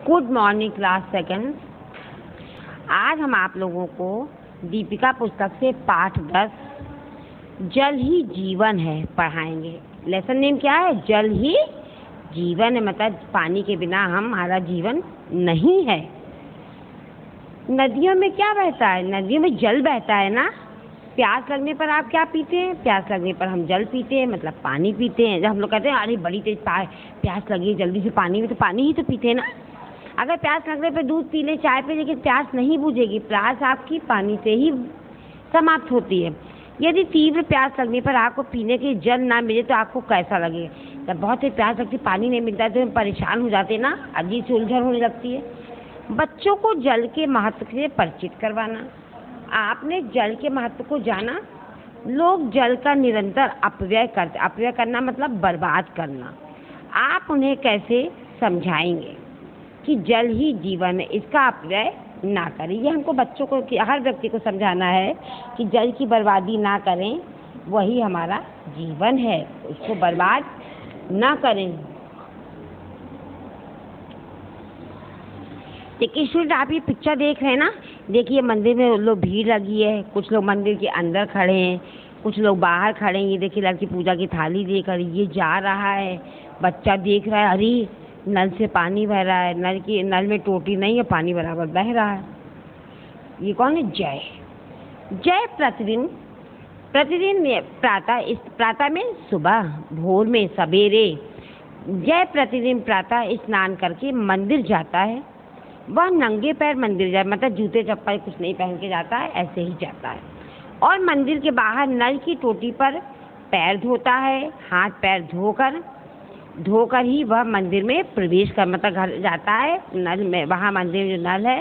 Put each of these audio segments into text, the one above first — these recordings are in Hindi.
Good morning class second. आज हम आप लोगों को दीपिका पुस्तक से पाठ 10 जल ही जीवन है पढ़ाएंगे। लेसन नेम क्या है? जल ही जीवन है, मतलब पानी के बिना हमारा जीवन नहीं है। नदियों में क्या बहता है? नदियों में जल बहता है ना। प्यास लगने पर आप क्या पीते हैं? प्यास लगने पर हम जल पीते हैं, मतलब पानी पीते हैं। जब हम लोग कहते हैं अरे बड़ी तेज प्यास लगी जल्दी से पानी में, तो पानी ही तो पीते हैं ना। अगर प्यास लगने पर दूध पी लें, चाय पी, लेकिन प्यास नहीं बुझेगी। प्यास आपकी पानी से ही समाप्त होती है। यदि तीव्र प्यास लगने पर आपको पीने के जल ना मिले तो आपको कैसा लगेगा? जब बहुत ही प्यास लगती, पानी नहीं मिलता तो हम परेशान हो जाते ना, अजीब सी उलझन होने लगती है। बच्चों को जल के महत्व से परिचित करवाना। आपने जल के महत्व को जाना। लोग जल का निरंतर अपव्यय करते। अपव्यय करना मतलब बर्बाद करना। आप उन्हें कैसे समझाएंगे कि जल ही जीवन है, इसका अपव्यय ना करें। ये हमको बच्चों को, हर व्यक्ति को समझाना है कि जल की बर्बादी ना करें, वही हमारा जीवन है, उसको बर्बाद ना करें। देखिए स्टूडेंट, आप ये पिक्चर देख रहे हैं ना। देखिए मंदिर में लोग भीड़ लगी है। कुछ लोग मंदिर के अंदर खड़े हैं, कुछ लोग बाहर खड़े हैं। ये देखिए लड़की पूजा की थाली लेकर ये जा रहा है। बच्चा देख रहा है, अरे नल से पानी बह रहा है, नल में टोटी नहीं है, पानी बराबर बह रहा है। ये कौन है? जय। जय प्रतिदिन में प्रातः में सुबह, भोर में सवेरे, जय प्रतिदिन प्रातः स्नान करके मंदिर जाता है। वह नंगे पैर मंदिर जाए, मतलब जूते चप्पल कुछ नहीं पहन के जाता है, ऐसे ही जाता है। और मंदिर के बाहर नल की टोटी पर पैर धोता है। हाथ पैर धोकर ही वह मंदिर में प्रवेश कर, मतलब घर जाता है। नल में, वहाँ मंदिर में जो नल है,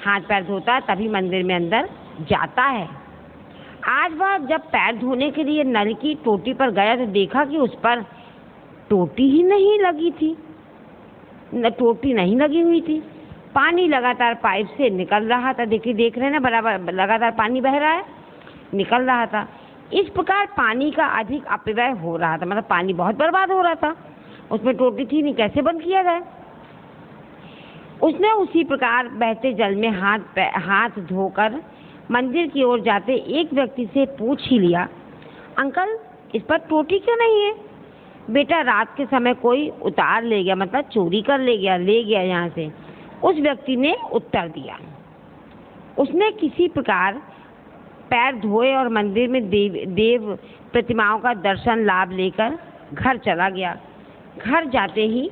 हाथ पैर धोता है, तभी मंदिर में अंदर जाता है। आज वह जब पैर धोने के लिए नल की टोटी पर गया तो देखा कि उस पर टोटी ही नहीं लगी थी। टोटी नहीं लगी हुई थी। पानी लगातार पाइप से निकल रहा था। देखिए, देख रहे हैं ना, बराबर लगातार पानी बह रहा है, निकल रहा था। इस प्रकार पानी का अधिक अपव्यय हो रहा था, मतलब पानी बहुत बर्बाद हो रहा था। उसमें टोटी थी नहीं, कैसे बंद किया जाए? उसने उसी प्रकार बहते जल में हाथ धोकर मंदिर की ओर जाते एक व्यक्ति से पूछ ही लिया, अंकल इस पर टोटी क्यों नहीं है? बेटा, रात के समय कोई उतार ले गया, मतलब चोरी कर ले गया यहाँ से, उस व्यक्ति ने उत्तर दिया। उसने किसी प्रकार पैर धोए और मंदिर में देव प्रतिमाओं का दर्शन लाभ लेकर घर चला गया। घर जाते ही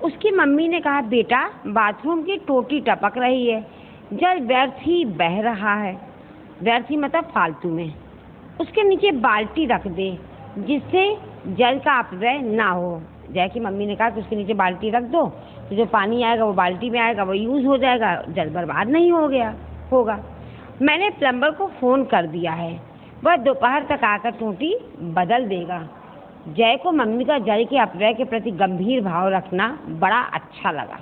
उसकी मम्मी ने कहा, बेटा बाथरूम की टोटी टपक रही है, जल व्यर्थ ही बह रहा है। व्यर्थ ही मतलब फालतू में। उसके नीचे बाल्टी रख दे, जिससे जल का अपव्यय ना हो। जय की मम्मी ने कहा कि उसके नीचे बाल्टी रख दो, तो जो पानी आएगा वो बाल्टी में आएगा, वो यूज़ हो जाएगा, जल बर्बाद नहीं होगा। मैंने प्लम्बर को फ़ोन कर दिया है, वह दोपहर तक आकर टोटी बदल देगा। जय को मम्मी का जल के अपव्यय के प्रति गंभीर भाव रखना बड़ा अच्छा लगा।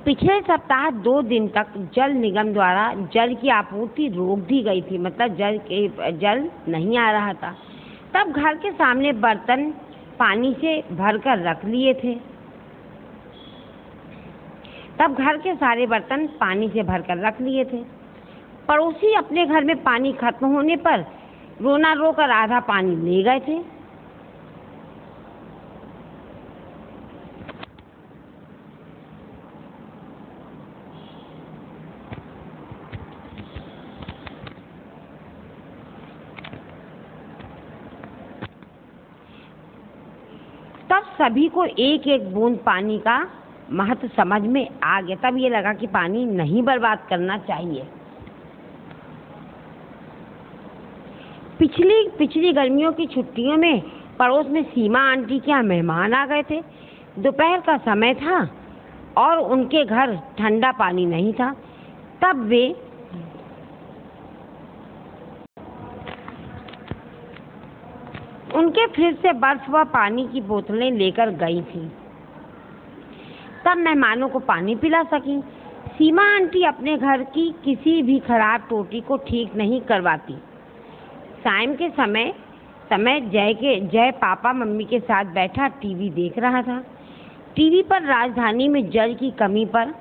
पिछले सप्ताह 2 दिन तक जल निगम द्वारा जल की आपूर्ति रोक दी गई थी, मतलब जल नहीं आ रहा था। तब घर के सामने बर्तन पानी से भरकर रख लिए थे। पड़ोसी अपने घर में पानी खत्म होने पर रोना रोकर आधा पानी ले गए थे। तब सभी को एक एक बूंद पानी का महत्व समझ में आ गया। तब ये लगा कि पानी नहीं बर्बाद करना चाहिए। पिछली गर्मियों की छुट्टियों में पड़ोस में सीमा आंटी के यहाँ मेहमान आ गए थे। दोपहर का समय था और उनके घर ठंडा पानी नहीं था। तब वे उनके फ्रिज से बर्फ व पानी की बोतलें लेकर गई थी। तब मेहमानों को पानी पिला सकें। सीमा आंटी अपने घर की किसी भी खराब टोटी को ठीक नहीं करवाती। शाम के समय समय जय पापा मम्मी के साथ बैठा टीवी देख रहा था। टीवी पर राजधानी में जल की कमी पर,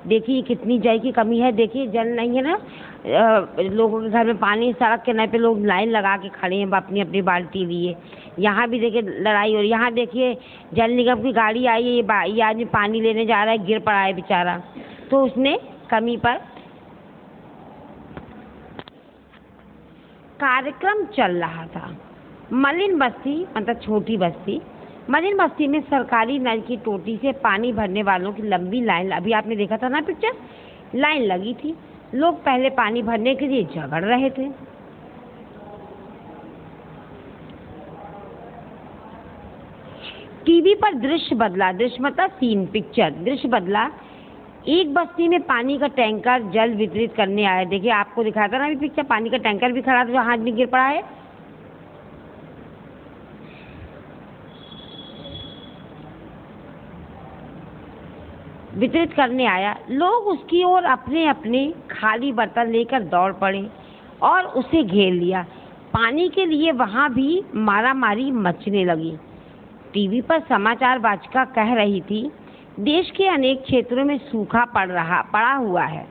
देखिए कितनी जल की कमी है, देखिए जल नहीं है ना, लोगों के घर में पानी, सड़क किनारे पे लोग लाइन लगा के खड़े हैं अपनी अपनी बाल्टी लिए। यहाँ भी देखिए लड़ाई हो रही, यहाँ देखिए जल निगम की गाड़ी आई है, ये आदमी पानी लेने जा रहा है, गिर पड़ा है बेचारा, तो उसने कमी पर कार्यक्रम चल रहा था। मलिन बस्ती मतलब छोटी बस्ती, मलिन बस्ती में सरकारी नल की टोटी से पानी भरने वालों की लंबी लाइन, अभी आपने देखा था ना पिक्चर, लाइन लगी थी। लोग पहले पानी भरने के लिए झगड़ रहे थे। टीवी पर दृश्य बदला, दृश्य मतलब सीन, पिक्चर, दृश्य बदला। एक बस्ती में पानी का टैंकर जल वितरित करने आया। देखिए आपको दिखाया था ना अभी पिक्चर, पानी का टैंकर भी खड़ा था जो हाथ में गिर पड़ा है। वितरित करने आया। लोग उसकी ओर अपने अपने खाली बर्तन लेकर दौड़ पड़े और उसे घेर लिया। पानी के लिए वहां भी मारामारी मचने लगी। टीवी पर समाचार वाचिका कह रही थी, देश के अनेक क्षेत्रों में सूखा पड़ा हुआ है।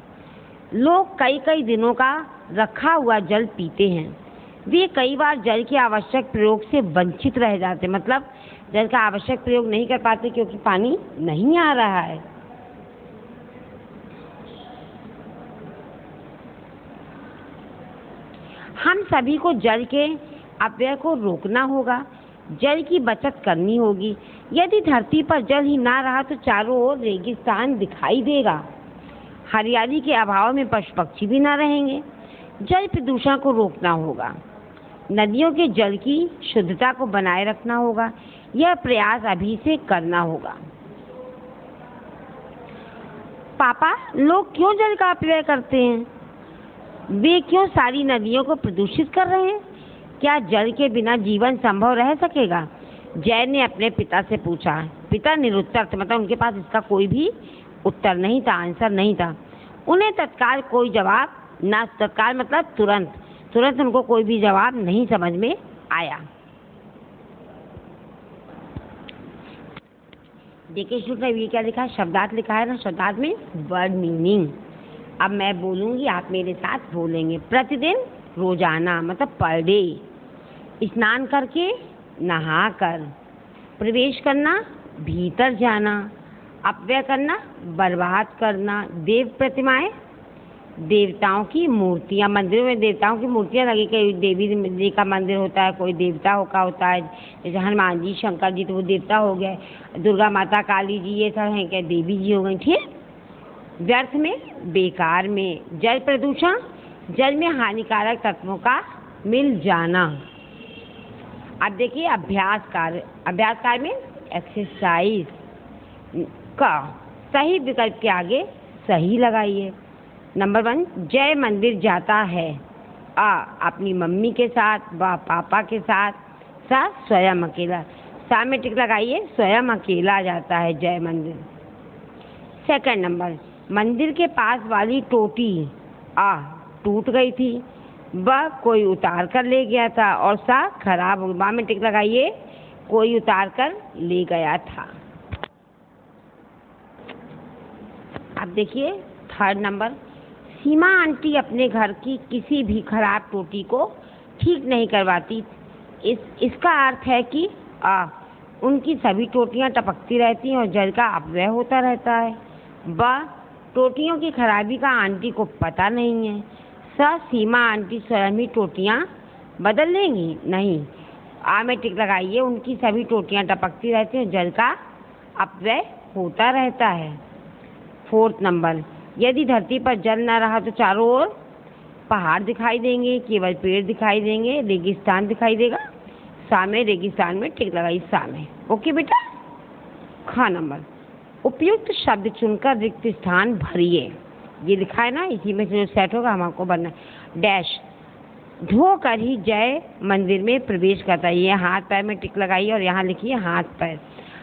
लोग कई कई दिनों का रखा हुआ जल पीते हैं। वे कई बार जल के आवश्यक प्रयोग से वंचित रह जाते, मतलब जल का आवश्यक प्रयोग नहीं कर पाते क्योंकि पानी नहीं आ रहा है। हम सभी को जल के अपव्यय को रोकना होगा, जल की बचत करनी होगी। यदि धरती पर जल ही ना रहा तो चारों ओर रेगिस्तान दिखाई देगा। हरियाली के अभाव में पशु पक्षी भी ना रहेंगे। जल प्रदूषण को रोकना होगा, नदियों के जल की शुद्धता को बनाए रखना होगा। यह प्रयास अभी से करना होगा। पापा, लोग क्यों जल का अपव्यय करते हैं? वे क्यों सारी नदियों को प्रदूषित कर रहे हैं? क्या जल के बिना जीवन संभव रह सकेगा? जय ने अपने पिता से पूछा। पिता निरुत्तर थे, मतलब उनके पास इसका कोई भी उत्तर नहीं था, आंसर नहीं था। उन्हें तत्काल कोई जवाब ना, तत्काल मतलब तुरंत उनको कोई भी जवाब नहीं समझ में आया। देखिए शुक्र, ये क्या लिखा है, शब्दार्थ लिखा है ना, शब्दार्थ में वर्ड मीनिंग। अब मैं बोलूँगी, आप मेरे साथ बोलेंगे। प्रतिदिन, रोजाना मतलब पर डे। स्नान करके, नहा कर। प्रवेश करना, भीतर जाना। अपव्यय करना, बर्बाद करना। देव प्रतिमाएं, देवताओं की मूर्तियाँ। मंदिरों में देवताओं की मूर्तियाँ लगी, कई देवी जी का मंदिर होता है, कोई देवता का होता है, जैसे हनुमान जी, शंकर जी तो वो देवता हो गए, दुर्गा माता, काली जी ये सब हैं क्या, देवी जी हो गई। ठीक। व्यर्थ में, बेकार में। जल प्रदूषण, जल में हानिकारक तत्वों का मिल जाना। अब देखिए अभ्यास कार्य में एक्सरसाइज का सही विकल्प के आगे सही लगाइए। नंबर 1, जय मंदिर जाता है। अपनी मम्मी के साथ, पापा के साथ, स्वयं अकेला। में टिक लगाइए, स्वयं अकेला जाता है जय मंदिर। सेकंड नंबर, मंदिर के पास वाली टोटी टूट गई थी, कोई उतार कर ले गया था, और खराब हो गई। में टिक लगाइए, कोई उतार कर ले गया था। अब देखिए थर्ड नंबर, सीमा आंटी अपने घर की किसी भी खराब टोटी को ठीक नहीं करवाती। इसका अर्थ है कि उनकी सभी टोटियां टपकती रहती हैं और जल का अपव्यय होता रहता है। टोटियों की खराबी का आंटी को पता नहीं है। सीमा आंटी स्वयं ही टोटियां बदल लेंगी? नहीं। में टिक लगाइए, उनकी सभी टोटियां टपकती रहती हैं, जल का अपव्यय होता रहता है। फोर्थ नंबर, यदि धरती पर जल न रहा तो चारों ओर पहाड़ दिखाई देंगे, केवल पेड़ दिखाई देंगे, रेगिस्तान दिखाई देगा। सामने रेगिस्तान में टिक लगाइए, सामने। ओके बेटा। ख नंबर, उपयुक्त शब्द चुनकर रिक्त स्थान भरिए। ये लिखा है ना, इसी में जो सेट होगा हम आपको बनना। डैश, धोकर ही जय मंदिर में प्रवेश करता है। ये हाथ पैर में टिक लगाइए और यहाँ लिखिए हाथ पैर।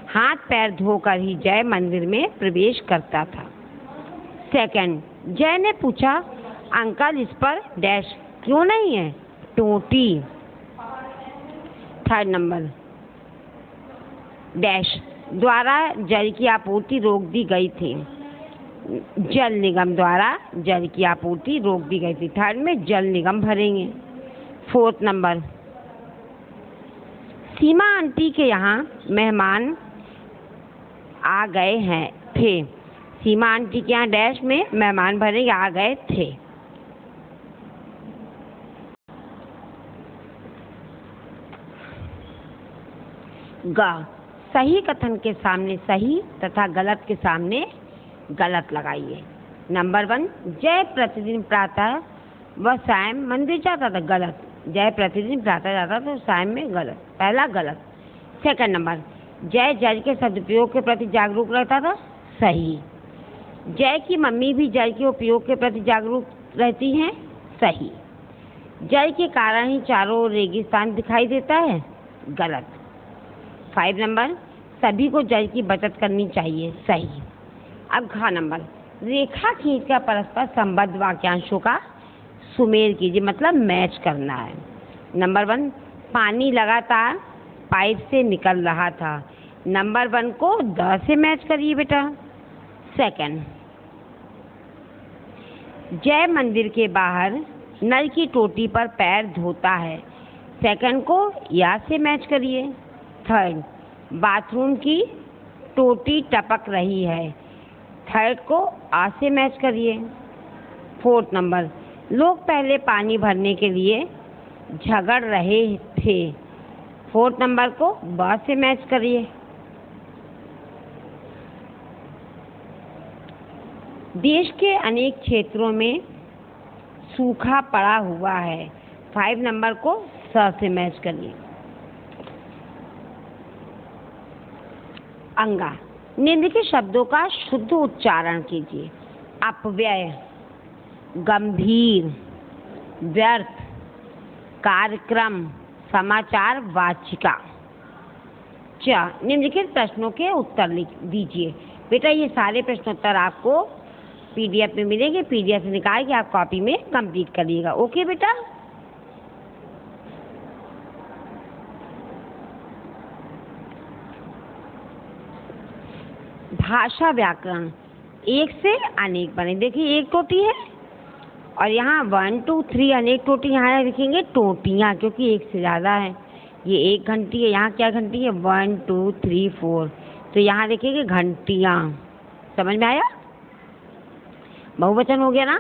हाथ पैर धोकर ही जय मंदिर में प्रवेश करता था। सेकंड, जय ने पूछा, अंकल इस पर डैश क्यों नहीं है? टोटी। थर्ड नंबर, डैश द्वारा जल की आपूर्ति रोक दी गई थी। जल निगम द्वारा जल की आपूर्ति रोक दी गई थी। थर्ड में जल निगम भरेंगे। फोर्थ नंबर, सीमा आंटी के यहाँ मेहमान आ गए हैं थे। सीमा आंटी के यहाँ डैश में मेहमान भरेंगे आ गए थे। ग, सही कथन के सामने सही तथा गलत के सामने गलत लगाइए। नंबर 1, जय प्रतिदिन प्रातः व सायं मंदिर जाता था। गलत। जय प्रतिदिन प्रातः जाता तो सायं में गलत, पहला गलत। सेकंड नंबर, जय जल के सदुपयोग के प्रति जागरूक रहता था। सही। जय की मम्मी भी जल के उपयोग के प्रति जागरूक रहती हैं। सही। जल के कारण ही चारों ओर रेगिस्तान दिखाई देता है। गलत। 5 नंबर, सभी को जल की बचत करनी चाहिए। सही। अब घ नंबर, रेखा खींचकर परस्पर संबद्ध वाक्यांशों का सुमेल कीजिए, मतलब मैच करना है। नंबर 1, पानी लगातार पाइप से निकल रहा था। नंबर 1 को द से मैच करिए बेटा। सेकंड, जय मंदिर के बाहर नल की टोटी पर पैर धोता है। सेकंड को या से मैच करिए। थर्ड, बाथरूम की टोटी टपक रही है। थर्ड को आ से मैच करिए। फोर्थ नंबर, लोग पहले पानी भरने के लिए झगड़ रहे थे। फोर्थ नंबर को ब से मैच करिए। देश के अनेक क्षेत्रों में सूखा पड़ा हुआ है। 5 नंबर को स से मैच करिए। अंगा, निम्नलिखित शब्दों का शुद्ध उच्चारण कीजिए। अपव्यय, गंभीर, व्यर्थ, कार्यक्रम, समाचार वाचिका। निम्नलिखित प्रश्नों के उत्तर लिख दीजिए। बेटा ये सारे प्रश्नोत्तर आपको पीडीएफ में मिलेंगे। पीडीएफ से निकाल के आप कॉपी में कंप्लीट करिएगा। ओके बेटा। भाषा व्याकरण, एक से अनेक बने। देखिए एक टोटी है और यहाँ 1 2 3 अनेक टोटी, यहाँ लिखेंगे टोटियाँ क्योंकि एक से ज़्यादा है। ये एक घंटी है, यहाँ क्या घंटी है? 1 2 3 4, तो यहाँ लिखेंगे घंटियाँ। समझ में आया? बहुवचन हो गया ना।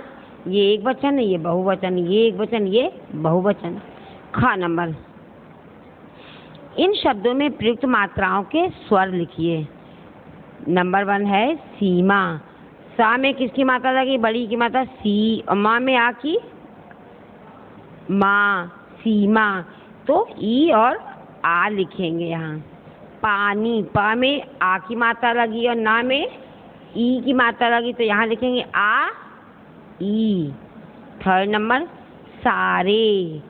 ये एक वचन है, ये बहुवचन, ये एक वचन, ये बहुवचन। ख नंबर, इन शब्दों में प्रयुक्त मात्राओं के स्वर लिखिए। नंबर 1 है सीमा। सा में किसकी मात्रा लगी? बड़ी की मात्रा सी। और माँ में आ की माँ, सीमा, तो ई और आ लिखेंगे यहाँ। पानी, पा में आ की मात्रा लगी और ना में ई की मात्रा लगी, तो यहाँ लिखेंगे आ ई। थर्ड नंबर, सारे।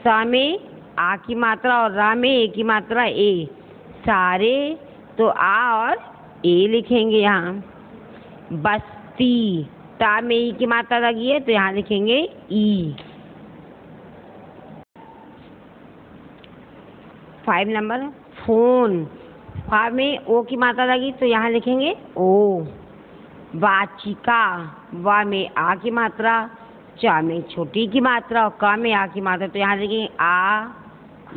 सा में आ की मात्रा और रा में ए की मात्रा ए, सारे, तो आ और ए लिखेंगे यहाँ। बस्ती, ता में ई की मात्रा लगी है तो यहाँ लिखेंगे ई। 5 नंबर, फोन। फा में ओ की मात्रा लगी तो यहाँ लिखेंगे ओ। वाचिका, वा में आ की मात्रा, चा में छोटी की मात्रा और का में आ की मात्रा, तो यहाँ लिखेंगे आ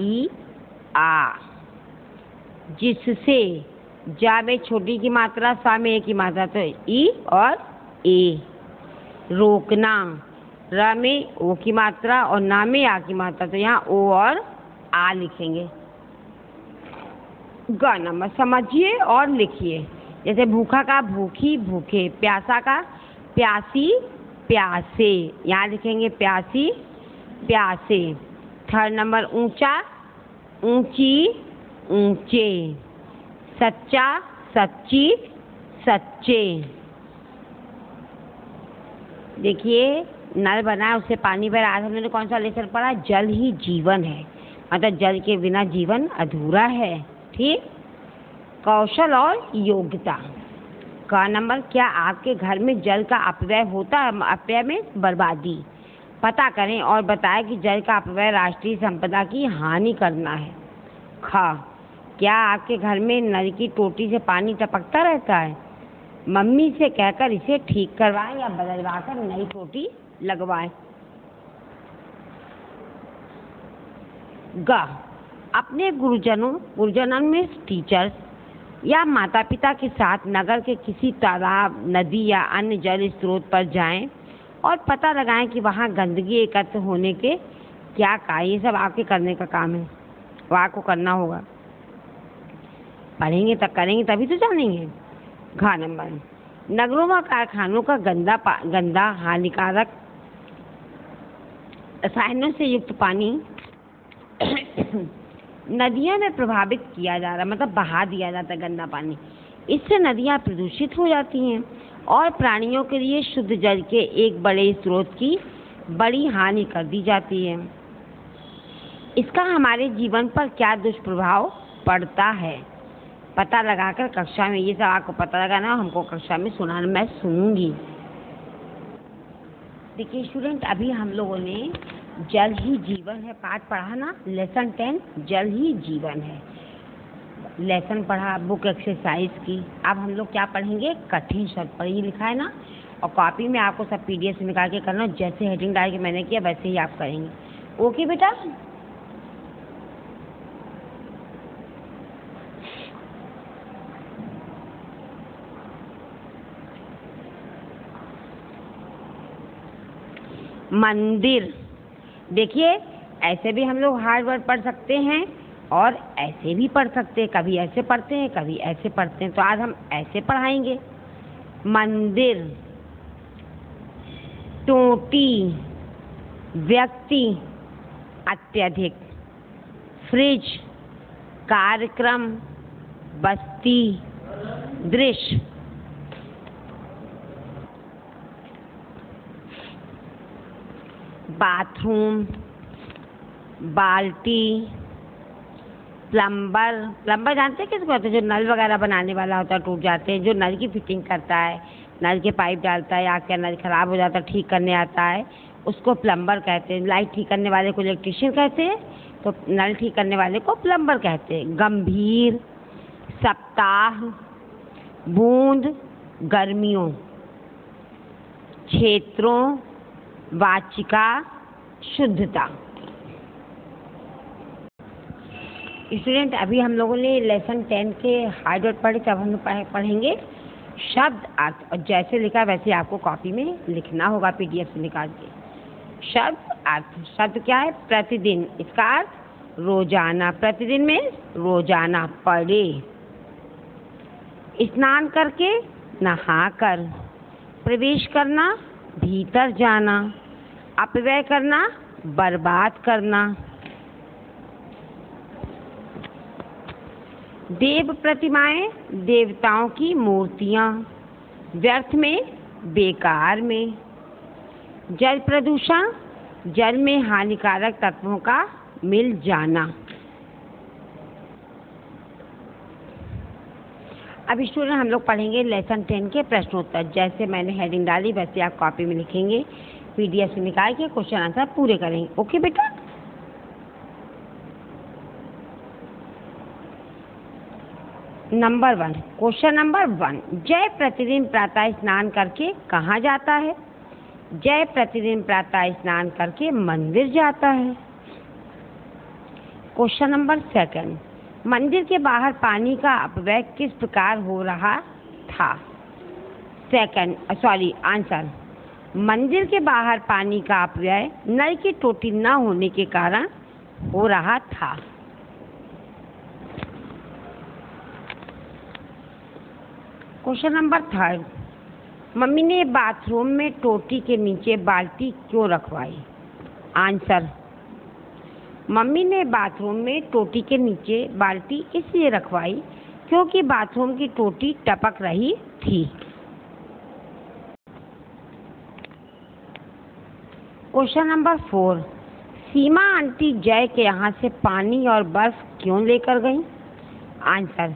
ई आ। जिससे, जा में छोटी की मात्रा, सा में ए की मात्रा, तो ई और ए। रोकना, र में ओ की मात्रा और ना में आ की मात्रा, तो यहाँ ओ और आ लिखेंगे। ग नंबर, समझिए और लिखिए। जैसे भूखा का भूखी, भूखे। प्यासा का प्यासी, प्यासे, यहाँ लिखेंगे प्यासी, प्यासे। थर्ड नंबर, ऊंचा, ऊंची, ऊंचे। सच्चा, सच्ची, सच्चे। देखिए नल बना है उससे पानी भरा। आज हमने कौन सा लेसन पढ़ा? जल ही जीवन है, मतलब जल के बिना जीवन अधूरा है। ठीक। कौशल और योग्यता। का नंबर, क्या आपके घर में जल का अपव्यय होता है? अपव्यय में बर्बादी। पता करें और बताएं कि जल का अपव्यय राष्ट्रीय संपदा की हानि करना है। खा, क्या आपके घर में नल की टोटी से पानी टपकता रहता है? मम्मी से कहकर इसे ठीक करवाएं या बदलवा कर नई टोटी लगवाएं। ग, अपने गुरुजनों में टीचर्स या माता पिता के साथ नगर के किसी तालाब, नदी या अन्य जल स्रोत पर जाएं और पता लगाएं कि वहाँ गंदगी एकत्र होने के क्या कारण। ये सब आपके करने का काम है, वो आपको करना होगा। पढ़ेंगे तब करेंगे तभी तो जानेंगे। घ नंबर, नगरों व कारखानों का गंदा हानिकारक रसायनों से युक्त पानी नदियों में प्रभावित किया जा रहा, मतलब बहा दिया जाता है गंदा पानी। इससे नदियाँ प्रदूषित हो जाती हैं और प्राणियों के लिए शुद्ध जल के एक बड़े स्रोत की बड़ी हानि कर दी जाती है। इसका हमारे जीवन पर क्या दुष्प्रभाव पड़ता है? पता लगाकर कक्षा में, ये सब आपको पता लगाना, हमको कक्षा में सुनाना, मैं सुनूंगी। देखिए स्टूडेंट, अभी हम लोगों ने जल ही जीवन है पाठ पढ़ा ना, लेसन 10 जल ही जीवन है। लेसन पढ़ा, बुक एक्सरसाइज की। अब हम लोग क्या पढ़ेंगे? कठिन शब्द पर ही लिखा है ना, और कॉपी में आपको सब PDF से निकाल के करना। जैसे हेडिंग डाल के मैंने किया वैसे ही आप करेंगे। ओके बेटा? मंदिर, देखिए ऐसे भी हम लोग हार्ड वर्ड पढ़ सकते हैं और ऐसे भी पढ़ सकते हैं। कभी ऐसे पढ़ते हैं, कभी ऐसे पढ़ते हैं, तो आज हम ऐसे पढ़ाएंगे। मंदिर, टोटी, व्यक्ति, अत्यधिक, फ्रिज, कार्यक्रम, बस्ती, दृश्य। बाथरूम, बाल्टी, प्लम्बर जानते हैं किसको होता है? जो नल वगैरह बनाने वाला होता है, टूट जाते हैं, जो नल की फिटिंग करता है, नल के पाइप डालता है, या आपका नल खराब हो जाता है ठीक करने आता है, उसको प्लम्बर कहते हैं। लाइट ठीक करने वाले को इलेक्ट्रिशियन कहते हैं, तो नल ठीक करने वाले को प्लम्बर कहते हैं। गंभीर, सप्ताह, बूंद, गर्मियों, क्षेत्रों, वाचिका, शुद्धता। स्टूडेंट, अभी हम लोगों ने लेसन 10 के हार्ड वर्ड पढ़े, तब हम लोग पढ़ेंगे शब्द अर्थ, और जैसे लिखा वैसे आपको कॉपी में लिखना होगा PDF से निकाल के। शब्द अर्थ, शब्द क्या है? प्रतिदिन, इसका अर्थ रोजाना। प्रतिदिन में रोजाना पढ़े। स्नान करके, नहाकर। प्रवेश करना, भीतर जाना। अपव्यय करना, बर्बाद करना। देव प्रतिमाएं, देवताओं की मूर्तियां। व्यर्थ में, बेकार में। जल प्रदूषण, जल में हानिकारक तत्वों का मिल जाना। अब स्टूडेंट हम लोग पढ़ेंगे लेसन 10 के प्रश्नोत्तर। जैसे मैंने हेडिंग डाली वैसे आप कॉपी में लिखेंगे, PDF से निकाल के क्वेश्चन आंसर पूरे करेंगे। ओके बेटा? नंबर 1, क्वेश्चन नंबर 1, जय प्रतिदिन प्रातः स्नान करके कहाँ जाता है? जय प्रतिदिन प्रातः स्नान करके मंदिर जाता है। क्वेश्चन नंबर 2, मंदिर के बाहर पानी का अपव्यय किस प्रकार हो रहा था? आंसर, मंदिर के बाहर पानी का अपव्यय नल की टोटी न होने के कारण हो रहा था। क्वेश्चन नंबर 3, मम्मी ने बाथरूम में टोटी के नीचे बाल्टी क्यों रखवाई? आंसर, मम्मी ने बाथरूम में टोटी के नीचे बाल्टी इसलिए रखवाई क्योंकि बाथरूम की टोटी टपक रही थी। क्वेश्चन नंबर 4, सीमा आंटी जय के यहाँ से पानी और बर्फ क्यों लेकर गई? आंसर,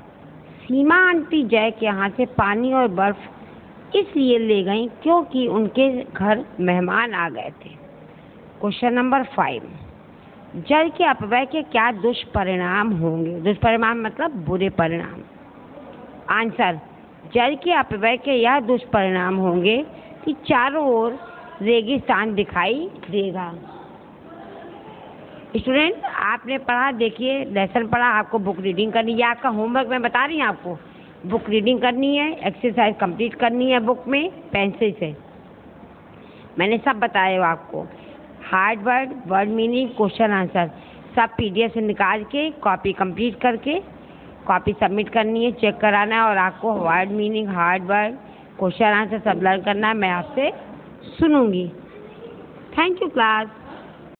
सीमा आंटी जय के यहाँ से पानी और बर्फ इसलिए ले गईं क्योंकि उनके घर मेहमान आ गए थे। क्वेश्चन नंबर 5, जल के अपव्यय के क्या दुष्परिणाम होंगे? दुष्परिणाम मतलब बुरे परिणाम। आंसर, जल के अपव्यय के यह दुष्परिणाम होंगे कि चारों ओर रेगिस्तान दिखाई देगा। स्टूडेंट, आपने पढ़ा, देखिए लेसन पढ़ा, आपको बुक रीडिंग करनी है। आपका होमवर्क मैं बता रही हूँ, आपको बुक रीडिंग करनी है, एक्सरसाइज कंप्लीट करनी है बुक में पेंसिल से। मैंने सब बताया हो आपको, hard word, word meaning, question answer सब PDF से निकाल के कॉपी कंप्लीट करके कॉपी सबमिट करनी है, चेक कराना है और आपको word meaning, hard word, question answer सब लर्न करना है। मैं आपसे सुनूंगी। Thank you class.